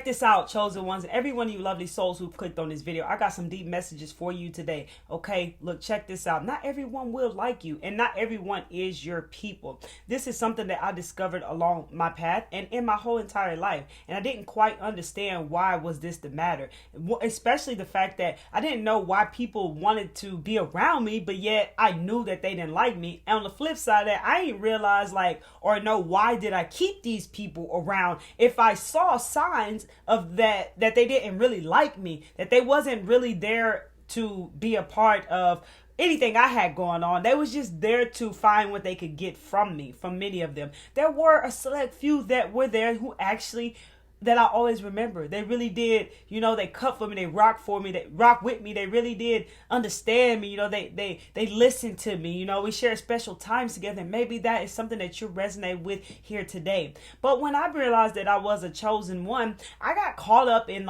this out, chosen ones, and every one of you lovely souls who clicked on this video. I got some deep messages for you today. Okay, look, check this out. Not everyone will like you, and not everyone is your people. This is something that I discovered along my path and in my whole entire life, and I didn't quite understand why was this the matter. Especially the fact that I didn't know why people wanted to be around me, but yet I knew that they didn't like me. And on the flip side of that, I didn't realize or know why did I keep these people around if I saw signs of that they didn't really like me, that they wasn't really there to be a part of anything I had going on. They was just there to find what they could get from me, from many of them. There were a select few that were there who actually, that I always remember. They really did, they cut for me, they rock for me, they rock with me. They really did understand me. They listened to me. We share special times together. And maybe that is something that you resonate with here today. But when I realized that I was a chosen one, I got caught up in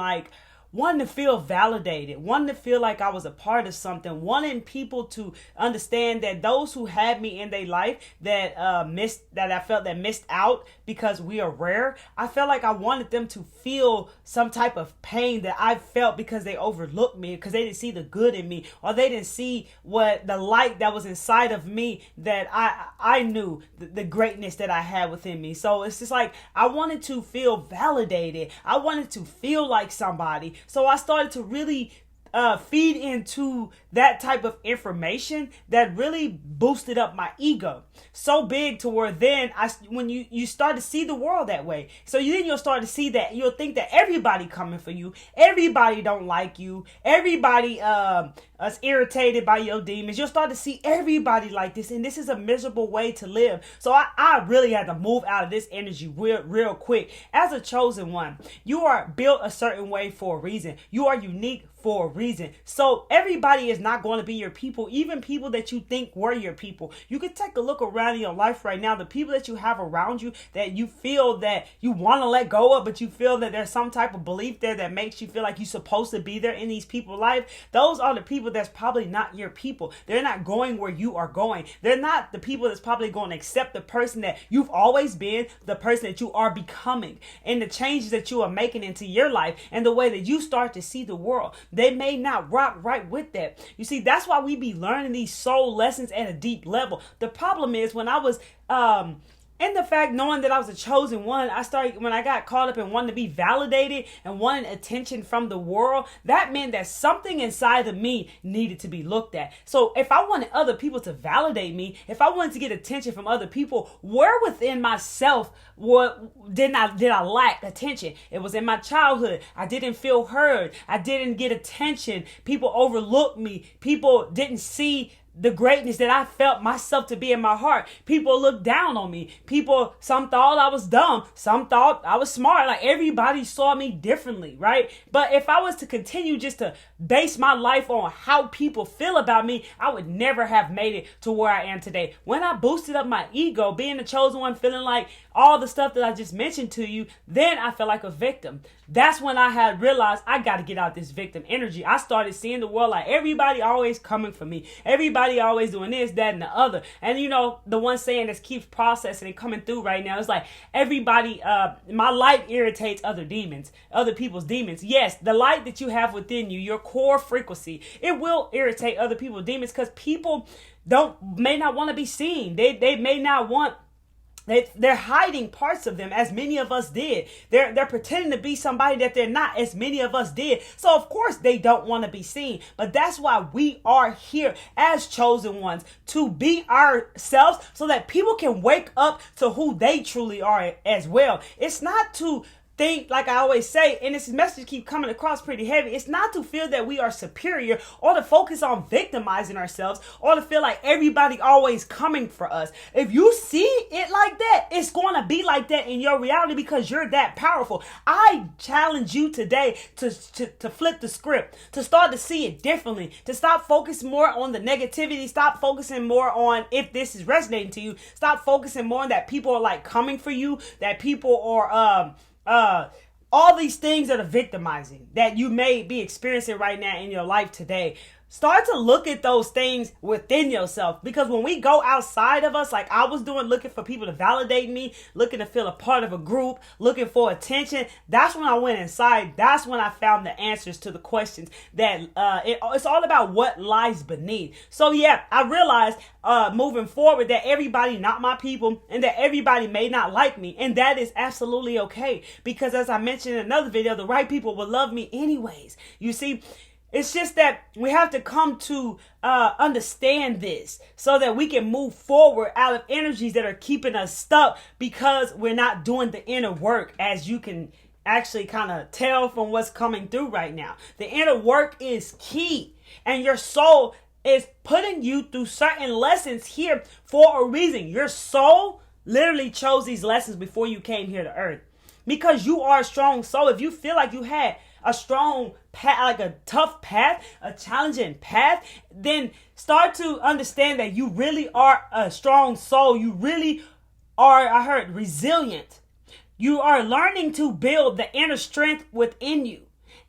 wanting to feel validated, wanting to feel like I was a part of something, wanting people to understand that those who had me in their life that I felt that missed out because we are rare. I felt like I wanted them to feel some type of pain that I felt because they overlooked me, because they didn't see the good in me, or they didn't see what the light that was inside of me, that I knew the greatness that I had within me. So it's just I wanted to feel validated. I wanted to feel like somebody. So I started to really feed into that type of information that really boosted up my ego so big to where then when you start to see the world that way, so you'll start to see that you'll think that everybody coming for you, everybody don't like you, everybody is irritated by your demons. You'll start to see everybody like this, and this is a miserable way to live. So I really had to move out of this energy real quick. As a chosen one, you are built a certain way for a reason. You are unique for a reason. So everybody is not going to be your people, even people that you think were your people. You can take a look around in your life right now. The people that you have around you that you feel that you want to let go of, but you feel that there's some type of belief there that makes you feel like you're supposed to be there in these people's life. Those are the people that's probably not your people. They're not going where you are going. They're not the people that's probably going to accept the person that you've always been, the person that you are becoming, and the changes that you are making into your life and the way that you start to see the world. They may not rock right with that. You see, that's why we be learning these soul lessons at a deep level. The problem is when I was and the fact knowing that I was a chosen one, when I got caught up in wanting to be validated and wanting attention from the world, that meant that something inside of me needed to be looked at. So if I wanted other people to validate me, if I wanted to get attention from other people, where within myself did I lack attention? It was in my childhood. I didn't feel heard. I didn't get attention. People overlooked me. People didn't see the greatness that I felt myself to be in my heart. People looked down on me. Some thought I was dumb. Some thought I was smart. Everybody saw me differently, right? But if I was to continue just to base my life on how people feel about me, I would never have made it to where I am today. When I boosted up my ego, being the chosen one, feeling like all the stuff that I just mentioned to you, then I felt like a victim. That's when I had realized I got to get out this victim energy. I started seeing the world like everybody always coming for me. Everybody always doing this, that, and the other. And the one saying that keeps processing and coming through right now is everybody, my light irritates other people's demons. Yes, the light that you have within you, your core frequency, it will irritate other people's demons because people may not want to be seen. They may not want. They're hiding parts of them, as many of us did. They're pretending to be somebody that they're not, as many of us did. So of course they don't want to be seen. But that's why we are here as chosen ones, to be ourselves so that people can wake up to who they truly are as well. It's not to think, like I always say, and this message keep coming across pretty heavy, it's not to feel that we are superior or to focus on victimizing ourselves or to feel like everybody always coming for us. If you see it like that, it's going to be like that in your reality because you're that powerful. I challenge you today to flip the script, to start to see it differently, to stop focusing more on the negativity, stop focusing more on if this is resonating to you, stop focusing more on that people are coming for you, that people are all these things that are victimizing that you may be experiencing right now in your life today. start to look at those things within yourself. Because when we go outside of us, like I was doing, looking for people to validate me, looking to feel a part of a group, looking for attention, that's when I went inside. That's when I found the answers to the questions that it's all about what lies beneath. So yeah, I realized moving forward that everybody not my people, and that everybody may not like me, and that is absolutely okay. Because as I mentioned in another video, the right people will love me anyways. You see, it's just that we have to come to understand this so that we can move forward out of energies that are keeping us stuck because we're not doing the inner work, as you can actually kind of tell from what's coming through right now. The inner work is key, and your soul is putting you through certain lessons here for a reason. Your soul literally chose these lessons before you came here to earth, because you are a strong soul. If you feel like you had a strong path, like a tough path, a challenging path, then start to understand that you really are a strong soul. You really are, I heard, resilient. You are learning to build the inner strength within you.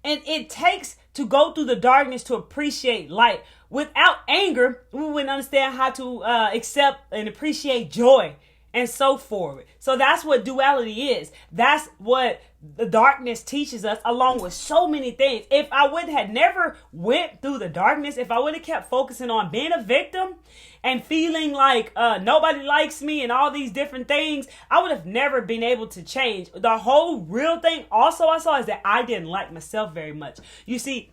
And it takes to go through the darkness to appreciate light. Without anger, we wouldn't understand how to accept and appreciate joy, and so forward. So that's what duality is. That's what the darkness teaches us, along with so many things. If I would have never went through the darkness, if I would have kept focusing on being a victim and feeling like nobody likes me and all these different things, I would have never been able to change. The whole real thing also I saw is that I didn't like myself very much. You see,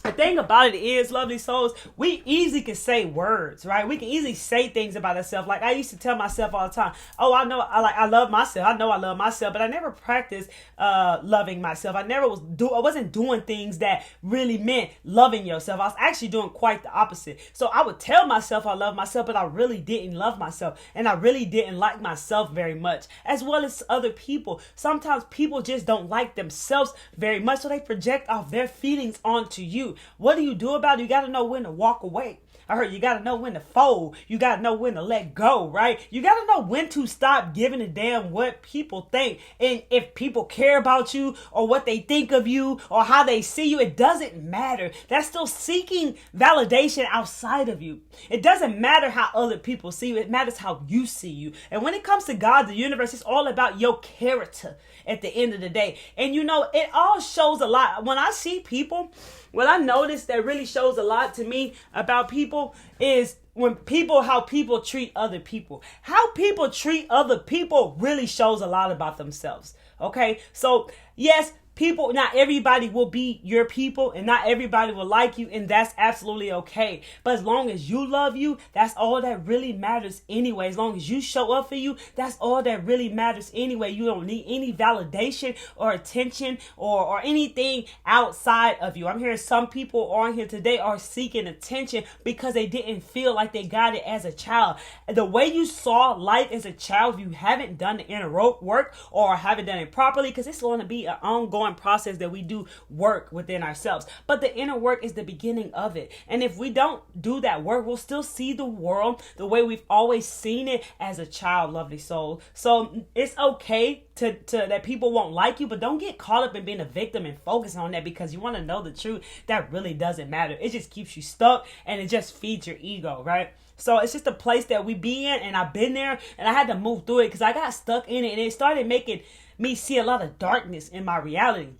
the thing about it is, lovely souls, we easily can say words, right? We can easily say things about ourselves. Like I used to tell myself all the time, oh, I know I love myself. I know I love myself, but I never practiced loving myself. I wasn't doing things that really meant loving yourself. I was actually doing quite the opposite. So I would tell myself I love myself, but I really didn't love myself, and I really didn't like myself very much, as well as other people. Sometimes people just don't like themselves very much, so they project off their feelings onto you. What do you do about it? You got to know when to walk away. I heard you got to know when to fold. You got to know when to let go, right? You got to know when to stop giving a damn what people think. And if people care about you or what they think of you or how they see you, it doesn't matter. That's still seeking validation outside of you. It doesn't matter how other people see you. It matters how you see you. And when it comes to God, the universe, it's all about your character at the end of the day. And you know, it all shows a lot. When I see people, what I noticed that really shows a lot to me about people is how people treat other people. How people treat other people really shows a lot about themselves. Okay, so yes, not everybody will be your people, and not everybody will like you, and that's absolutely okay. But as long as you love you, that's all that really matters anyway. As long as you show up for you, that's all that really matters anyway. You don't need any validation or attention or anything outside of you. I'm hearing some people on here today are seeking attention because they didn't feel like they got it as a child. The way you saw life as a child, if you haven't done the inner work or haven't done it properly, because it's going to be an ongoing process that we do work within ourselves. But the inner work is the beginning of it. And if we don't do that work, we'll still see the world the way we've always seen it as a child, lovely soul. So it's okay to that people won't like you, but don't get caught up in being a victim and focus on that, because you want to know the truth. That really doesn't matter. It just keeps you stuck, and it just feeds your ego, right? So it's just a place that we be in, and I've been there, and I had to move through it because I got stuck in it, and it started making me see a lot of darkness in my reality.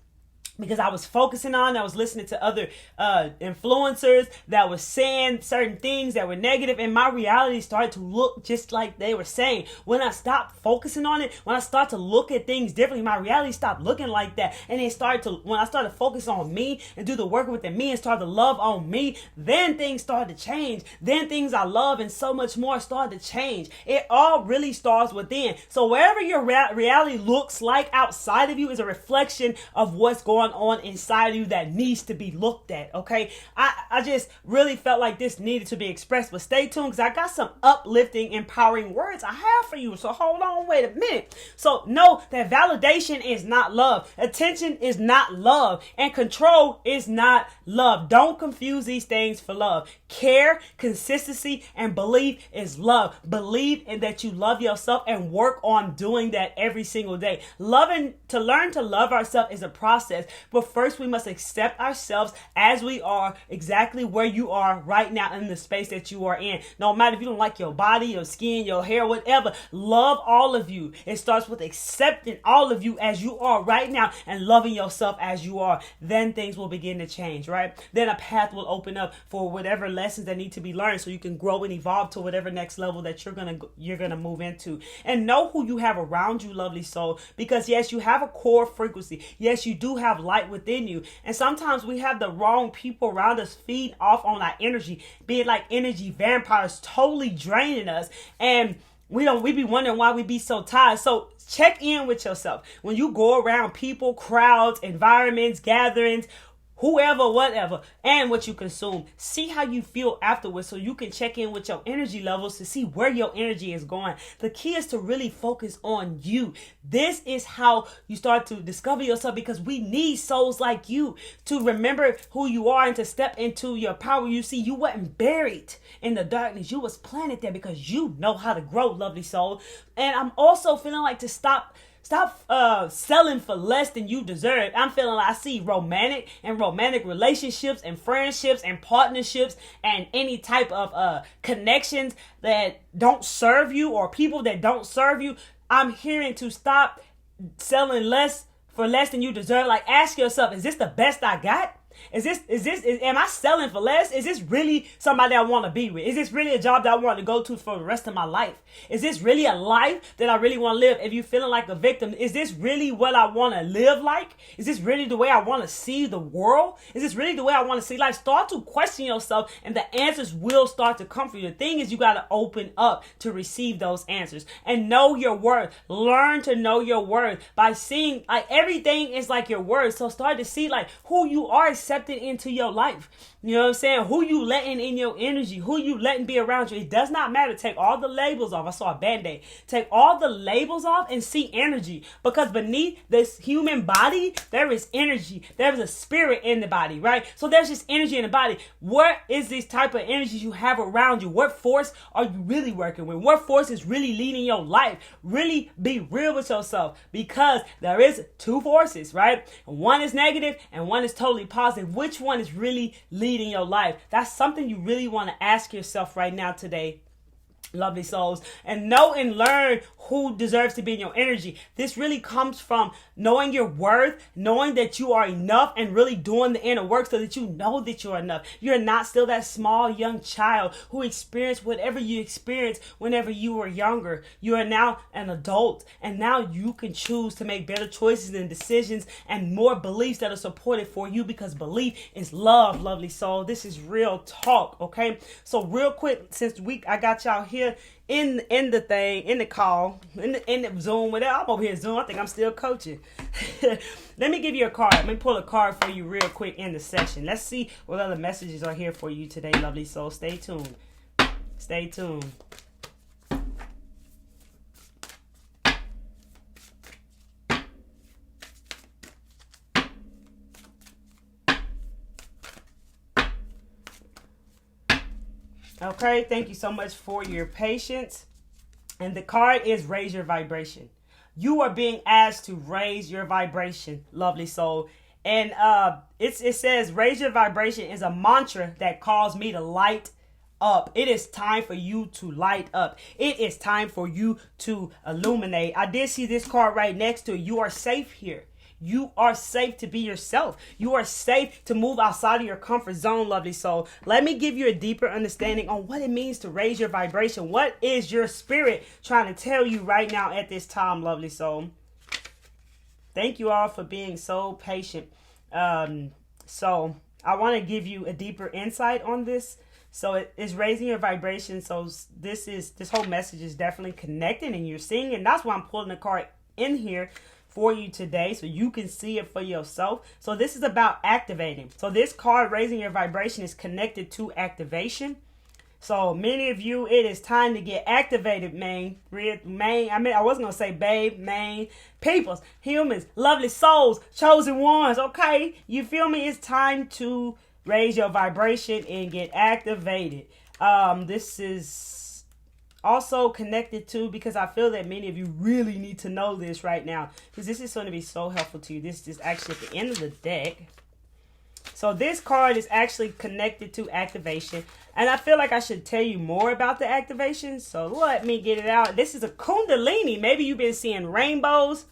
Because I was I was listening to other influencers that were saying certain things that were negative, and my reality started to look just like they were saying. When I stopped focusing on it, when I started to look at things differently, my reality stopped looking like that. And when I started to focus on me and do the work within me and start to love on me, then things started to change. Then things I love and so much more started to change. It all really starts within. So wherever your reality looks like outside of you is a reflection of what's going on inside of you that needs to be looked at. Okay, I just really felt like this needed to be expressed, but stay tuned because I got some uplifting, empowering words I have for you. So hold on, wait a minute. So know that validation is not love, attention is not love, and control is not love. Don't confuse these things for love. Care, consistency, and belief is love. Believe in that you love yourself and work on doing that every single day. To learn to love ourselves is a process. But first, we must accept ourselves as we are, exactly where you are right now in the space that you are in. No matter if you don't like your body, your skin, your hair, whatever, love all of you. It starts with accepting all of you as you are right now and loving yourself as you are. Then things will begin to change, right? Then a path will open up for whatever lessons that need to be learned so you can grow and evolve to whatever next level that you're gonna move into. And know who you have around you, lovely soul, because yes, you have a core frequency. Yes, you do have light within you. And sometimes we have the wrong people around us feeding off on our energy, being like energy vampires, totally draining us. And we be wondering why we be so tired. So check in with yourself. When you go around people, crowds, environments, gatherings, whoever, whatever, and what you consume, see how you feel afterwards so you can check in with your energy levels to see where your energy is going. The key is to really focus on you. This is how you start to discover yourself, because we need souls like you to remember who you are and to step into your power. You see, you weren't buried in the darkness. You was planted there because you know how to grow, lovely soul. And I'm also feeling like to stop selling for less than you deserve. I'm feeling like I see romantic relationships and friendships and partnerships and any type of connections that don't serve you, or people that don't serve you. I'm hearing to stop selling less for less than you deserve. Like, ask yourself, is this the best I got? Am I selling for less? Is this really somebody I want to be with? Is this really a job that I want to go to for the rest of my life? Is this really a life that I really want to live? If you're feeling like a victim, is this really what I want to live like? Is this really the way I want to see the world? Is this really the way I want to see life? Start to question yourself, and the answers will start to come for you. The thing is, you got to open up to receive those answers and know your worth. Learn to know your worth by seeing, like, everything is like your worth. So start to see like who you are accepted into your life. You know what I'm saying? Who you letting in your energy, who you letting be around you. It does not matter. Take all the labels off. I saw a Band-Aid. Take all the labels off and see energy, because beneath this human body, there is energy. There is a spirit in the body, right? So there's just energy in the body. What is this type of energy you have around you? What force are you really working with? What force is really leading your life? Really be real with yourself, because there is two forces, right? One is negative and one is totally positive. Which one is really leading your life? That's something you really want to ask yourself right now today, lovely souls. And know and learn who deserves to be in your energy. This really comes from knowing your worth, knowing that you are enough, and really doing the inner work so that you know that you're enough. You're not still that small young child who experienced whatever you experienced whenever you were younger. You are now an adult, and now you can choose to make better choices and decisions and more beliefs that are supported for you, because belief is love, lovely soul. This is real talk, okay? So real quick, since I got y'all here in the call, in the Zoom, whatever. I'm over here Zoom. I think I'm still coaching. Let me give you a card. Let me pull a card for you real quick in the session. Let's see what other messages are here for you today, lovely soul. Stay tuned. Stay tuned. Okay, thank you so much for your patience. And the card is raise your vibration. You are being asked to raise your vibration, lovely soul. And it says raise your vibration is a mantra that calls me to light up. It is time for you to light up. It is time for you to illuminate. I did see this card right next to it. You are safe here. You are safe to be yourself. You are safe to move outside of your comfort zone, lovely soul. Let me give you a deeper understanding on what it means to raise your vibration. What is your spirit trying to tell you right now at this time, lovely soul? Thank you all for being so patient. So I want to give you a deeper insight on this. So it is raising your vibration. So this whole message is definitely connecting, and you're seeing it. And that's why I'm pulling the card in here for you today, so you can see it for yourself. So this is about activating. So this card, raising your vibration, is connected to activation. So many of you, it is time to get activated, man. I was going to say babe, man. Peoples, humans, lovely souls, chosen ones, okay? You feel me? It's time to raise your vibration and get activated. This is also connected to, because I feel that many of you really need to know this right now, because this is going to be so helpful to you. This is actually at the end of the deck. So this card is actually connected to activation. And I feel like I should tell you more about the activation. So let me get it out. This is a Kundalini. Maybe you've been seeing rainbows.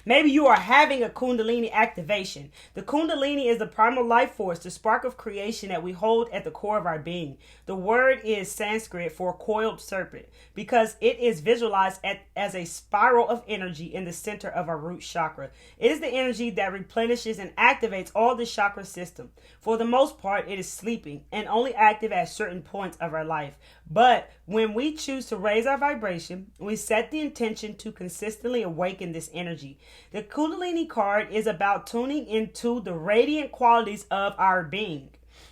Maybe you are having a Kundalini activation. The Kundalini is the primal life force, the spark of creation that we hold at the core of our being. The word is Sanskrit for coiled serpent because it is visualized as a spiral of energy in the center of our root chakra. It is the energy that replenishes and activates all the chakra system. For the most part, it is sleeping and only active at certain points of our life. But when we choose to raise our vibration, we set the intention to consistently awaken this energy. The Kundalini card is about tuning into the radiant qualities of our being.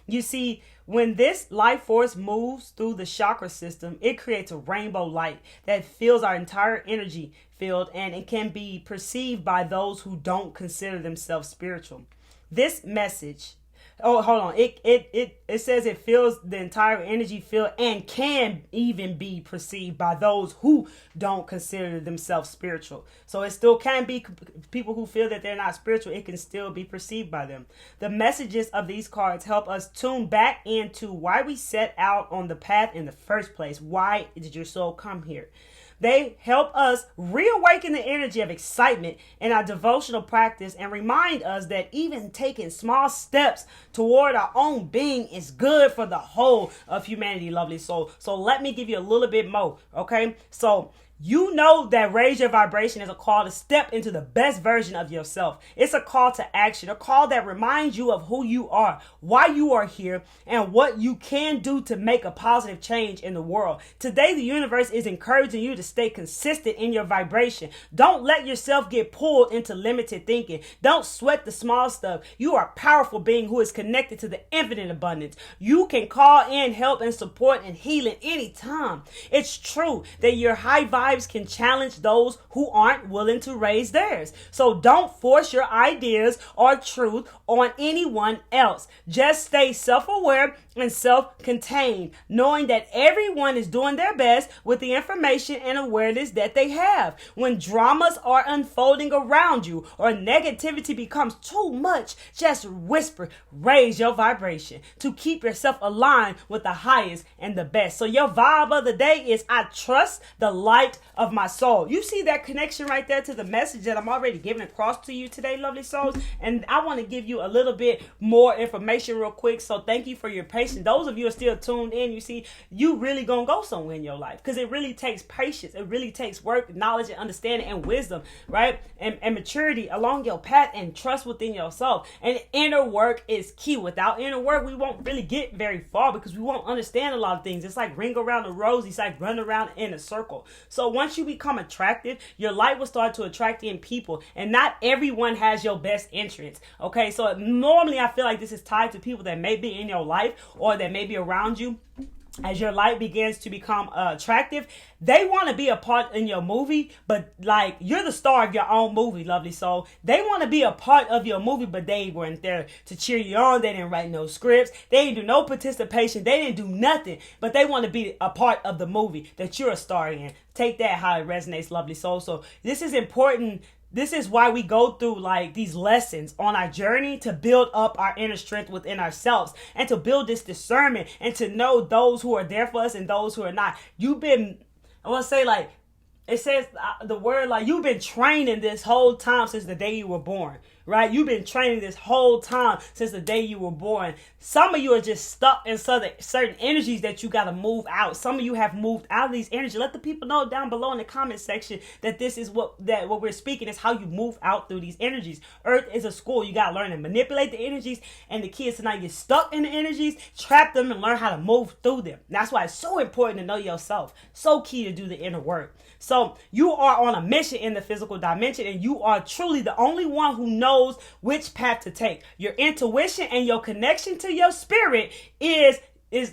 You see, when this life force moves through the chakra system, it creates a rainbow light that fills our entire energy field, and it can be perceived by those who don't consider themselves spiritual. This message, oh, hold on. It says it fills the entire energy field and can even be perceived by those who don't consider themselves spiritual. So it still can be people who feel that they're not spiritual. It can still be perceived by them. The messages of these cards help us tune back into why we set out on the path in the first place. Why did your soul come here? They help us reawaken the energy of excitement in our devotional practice and remind us that even taking small steps toward our own being is good for the whole of humanity, lovely soul. So let me give you a little bit more, okay? So you know that raise your vibration is a call to step into the best version of yourself. It's a call to action, a call that reminds you of who you are, why you are here, and what you can do to make a positive change in the world. Today, the universe is encouraging you to stay consistent in your vibration. Don't let yourself get pulled into limited thinking. Don't sweat the small stuff. You are a powerful being who is connected to the infinite abundance. You can call in help and support and healing anytime. It's true that your high vibes can challenge those who aren't willing to raise theirs. So don't force your ideas or truth on anyone else. Just stay self-aware and self-contained, knowing that everyone is doing their best with the information and awareness that they have. When dramas are unfolding around you or negativity becomes too much, just whisper, raise your vibration to keep yourself aligned with the highest and the best. So your vibe of the day is, I trust the light of my soul. You see that connection right there to the message that I'm already giving across to you today, lovely souls. And I want to give you a little bit more information real quick. So thank you for your patience. Those of you are still tuned in. You see, you really gonna go somewhere in your life because it really takes patience. It really takes work, knowledge, and understanding and wisdom, right? And maturity along your path and trust within yourself. And inner work is key. Without inner work, we won't really get very far because we won't understand a lot of things. It's like ring around the rosy. It's like run around in a circle. So once you become attractive, your light will start to attract in people, and not everyone has your best interests. Okay, so normally I feel like this is tied to people that may be in your life or that may be around you. As your light begins to become attractive, they want to be a part in your movie, but like you're the star of your own movie, lovely soul. They want to be a part of your movie, but they weren't there to cheer you on. They didn't write no scripts. They didn't do no participation. They didn't do nothing, but they want to be a part of the movie that you're a star in. Take that how it resonates, lovely soul. So this is important. This is why we go through like these lessons on our journey to build up our inner strength within ourselves and to build this discernment and to know those who are there for us and those who are not. I want to say like, it says the word like you've been training this whole time since the day you were born, right? You've been training this whole time since the day you were born. Some of you are just stuck in certain energies that you got to move out. Some of you have moved out of these energies. Let the people know down below in the comment section that this is what we're speaking is how you move out through these energies. Earth is a school. You got to learn to manipulate the energies, and the key is to not get stuck in the energies, trap them, and learn how to move through them. That's why it's so important to know yourself. So key to do the inner work. So you are on a mission in the physical dimension, and you are truly the only one who knows which path to take. Your intuition and your connection to your spirit is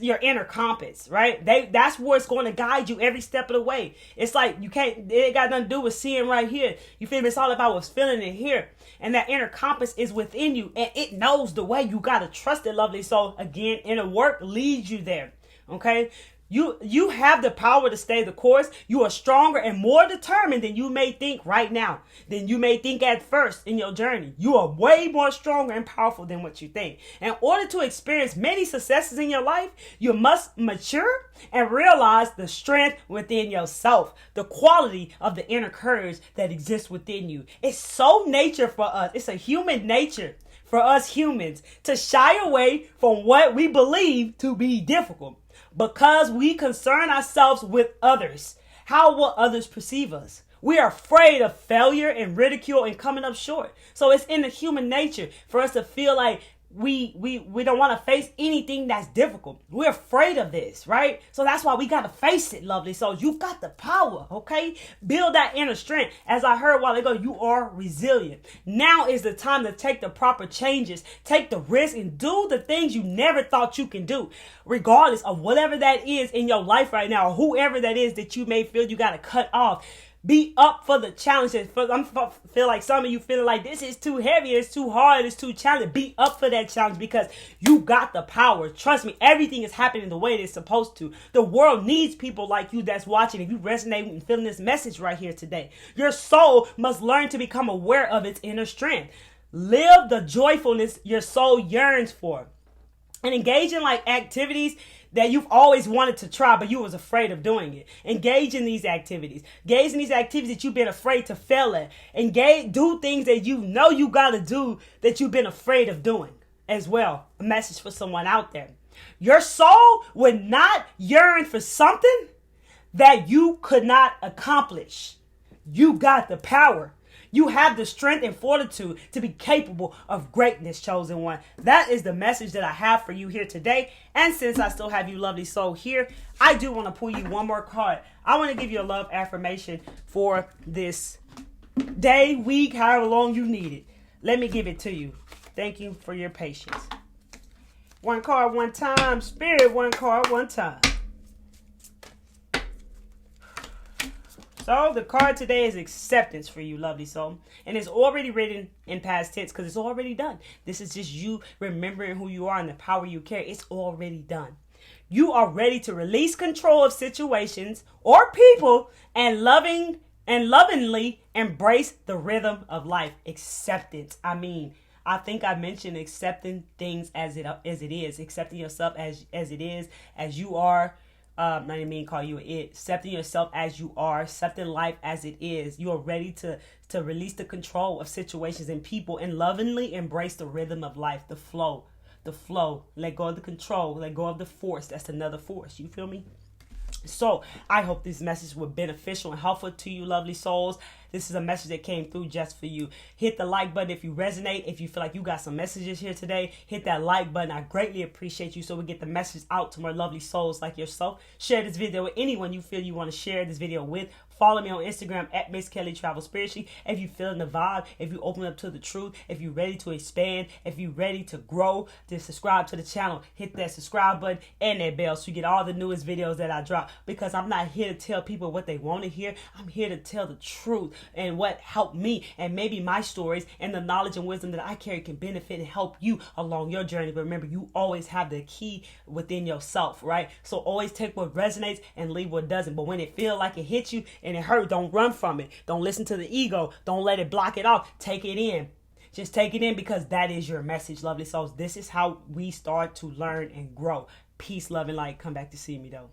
your inner compass, right? That's where it's going to guide you every step of the way. It's like it ain't got nothing to do with seeing right here. You feel me? It's all about what's feeling in here. And that inner compass is within you, and it knows the way. You got to trust it, lovely. So again, inner work leads you there. Okay? You have the power to stay the course. You are stronger and more determined than you may think right now, than you may think at first in your journey. You are way more stronger and powerful than what you think. In order to experience many successes in your life, you must mature and realize the strength within yourself, the quality of the inner courage that exists within you. It's so nature for us. It's a human nature for us humans to shy away from what we believe to be difficult, because we concern ourselves with others. How will others perceive us? We are afraid of failure and ridicule and coming up short. So it's in the human nature for us to feel like we don't want to face anything that's difficult. We're afraid of this, right? So that's why we got to face it, lovely souls. You've got the power, okay? Build that inner strength. As I heard a while ago, you are resilient. Now is the time to take the proper changes, take the risk, and do the things you never thought you can do, regardless of whatever that is in your life right now, or whoever that is that you may feel you got to cut off. Be up for the challenges. I feel like some of you feeling like this is too heavy, it's too hard, it's too challenging. Be up for that challenge because you got the power. Trust me, everything is happening the way it's supposed to. The world needs people like you that's watching. If you resonate and feeling this message right here today, your soul must learn to become aware of its inner strength. Live the joyfulness your soul yearns for. And engage in like activities that you've always wanted to try, but you was afraid of doing it. Engage in these activities. Engage in these activities that you've been afraid to fail at. Do things that you know you got to do that you've been afraid of doing as well. A message for someone out there. Your soul would not yearn for something that you could not accomplish. You got the power. You have the strength and fortitude to be capable of greatness, chosen one. That is the message that I have for you here today. And since I still have you, lovely soul, here, I do want to pull you one more card. I want to give you a love affirmation for this day, week, however long you need it. Let me give it to you. Thank you for your patience. One card, one time. Spirit, one card, one time. So the card today is acceptance for you, lovely soul. And it's already written in past tense because it's already done. This is just you remembering who you are and the power you carry. It's already done. You are ready to release control of situations or people and lovingly embrace the rhythm of life. Acceptance. I think I mentioned accepting things as it is, accepting yourself as it is, as you are. Not even mean call you it. Accepting yourself as you are, accepting life as it is. You are ready to release the control of situations and people and lovingly embrace the rhythm of life, the flow. Let go of the control, let go of the force. That's another force. You feel me? So I hope this message was beneficial and helpful to you, lovely souls. This is a message that came through just for you. Hit the like button if you resonate. If you feel like you got some messages here today, hit that like button. I greatly appreciate you so we get the message out to more lovely souls like yourself. Share this video with anyone you feel you want to share this video with. Follow me on Instagram at Miss Kelly Travel Spiritually. If you feeling the vibe, if you open up to the truth, if you're ready to expand, if you're ready to grow, then subscribe to the channel. Hit that subscribe button and that bell so you get all the newest videos that I drop. Because I'm not here to tell people what they want to hear. I'm here to tell the truth and what helped me, and maybe my stories and the knowledge and wisdom that I carry can benefit and help you along your journey. But remember, you always have the key within yourself, right? So always take what resonates and leave what doesn't. But when it feels like it hits you and it hurt, don't run from it. Don't listen to the ego. Don't let it block it off. Take it in. Just take it in, because that is your message, lovely souls. This is how we start to learn and grow. Peace, love, and light. Come back to see me, though.